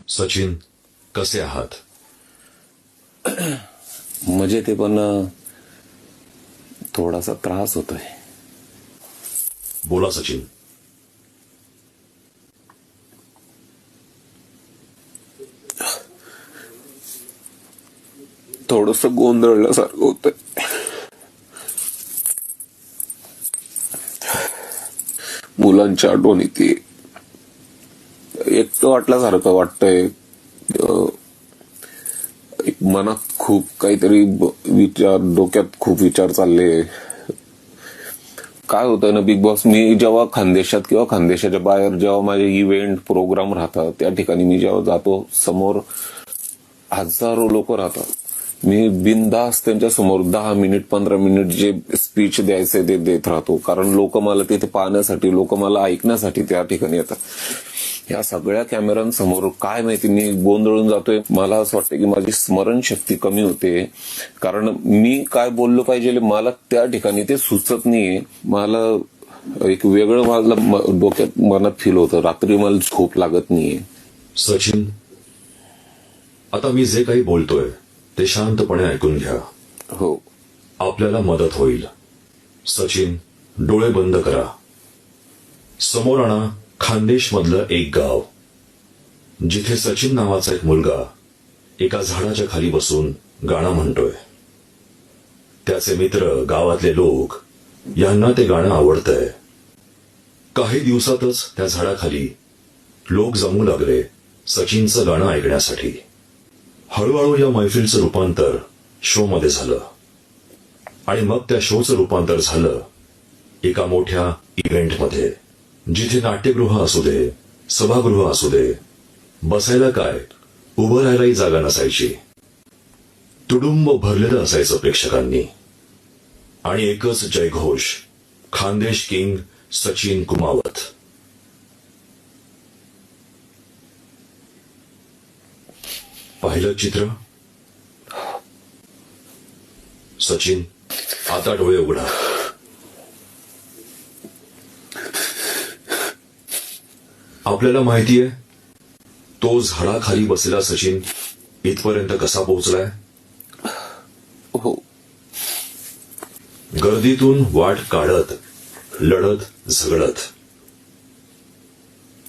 सचिन, कसे आहात? मजेत आहे, पण थोडासा त्रास होतोय. बोला सचिन. थोडस गोंधळल्यासारखं होतंय. मुलांची आठवण येते. एकटं वाटल्यासारखं वाटतंय. एक मनात खूप काहीतरी विचार, डोक्यात खूप विचार चालले. काय होतंय ना बिग बॉस, मी जेव्हा खानदेशात किंवा खानदेशाच्या बाहेर जेव्हा माझे इव्हेंट प्रोग्राम राहतात, त्या ठिकाणी मी जेव्हा जातो, समोर हजारो लोक राहतात. मी बिनधास्त त्यांच्या समोर 10 मिनिट 15 मिनिट जे स्पीच द्यायचे ते देत राहतो. कारण लोक मला तिथे पाहण्यासाठी, लोक मला ऐकण्यासाठी त्या ठिकाणी येतात. या सगळ्या कॅमेऱ्यांसमोर काय माहिती मी गोंधळून जातोय. मला असं वाटतं की माझी स्मरणशक्ती कमी होते, कारण मी काय बोललो पाहिजे मला त्या ठिकाणी ते सुचत नाहीये. मला एक वेगळं माझं डोक्यात मनात फील होतं. रात्री मला झोप लागत नाहीये. सचिन, आता मी जे काही बोलतोय ते शांतपणे ऐकून घ्या. हो, आपल्याला मदत होईल. सचिन, डोळे बंद करा. समोर आणा खानदेश मधलं एक गाव, जिथे सचिन नावाचा एक मुलगा एका झाडाच्या खाली बसून गाणं म्हणतोय. त्याचे मित्र, गावातले लोक यांना ते गाणं आवडतंय. काही दिवसातच त्या झाडाखाली लोक जमू लागले सचिनचं गाणं ऐकण्यासाठी. हळूहळू या मैफिलचं रूपांतर शो मध्ये झालं, आणि मग त्या शोचं रूपांतर झालं एका मोठ्या इव्हेंटमध्ये, जिथे नाट्यगृह असू दे, सभागृह असू दे, बसायला काय, उभं राहायलाही जागा नसायची. तुडुंब भरलेलं असायचं प्रेक्षकांनी, आणि एकच जयघोष, खानदेश किंग सचिन कुमावत. पाहिलं चित्र? सचिन, आता डोळे उघडा. आपल्याला माहितीये तो झाडाखाली बसलेला सचिन इथपर्यंत कसा पोहोचलाय? हो. गर्दीतून वाट काढत, लढत, झगडत.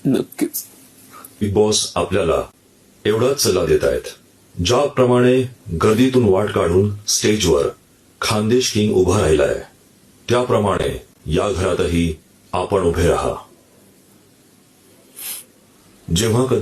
नक्कीच. बिग बॉस आपल्याला एवढाच सल्ला देत आहेत. ज्याप्रमाणे गर्दीतून वाट काढून स्टेजवर खानदेश किंग उभा राहिलाय, त्याप्रमाणे या घरातही आपण उभे राहा. जेव्हा कधी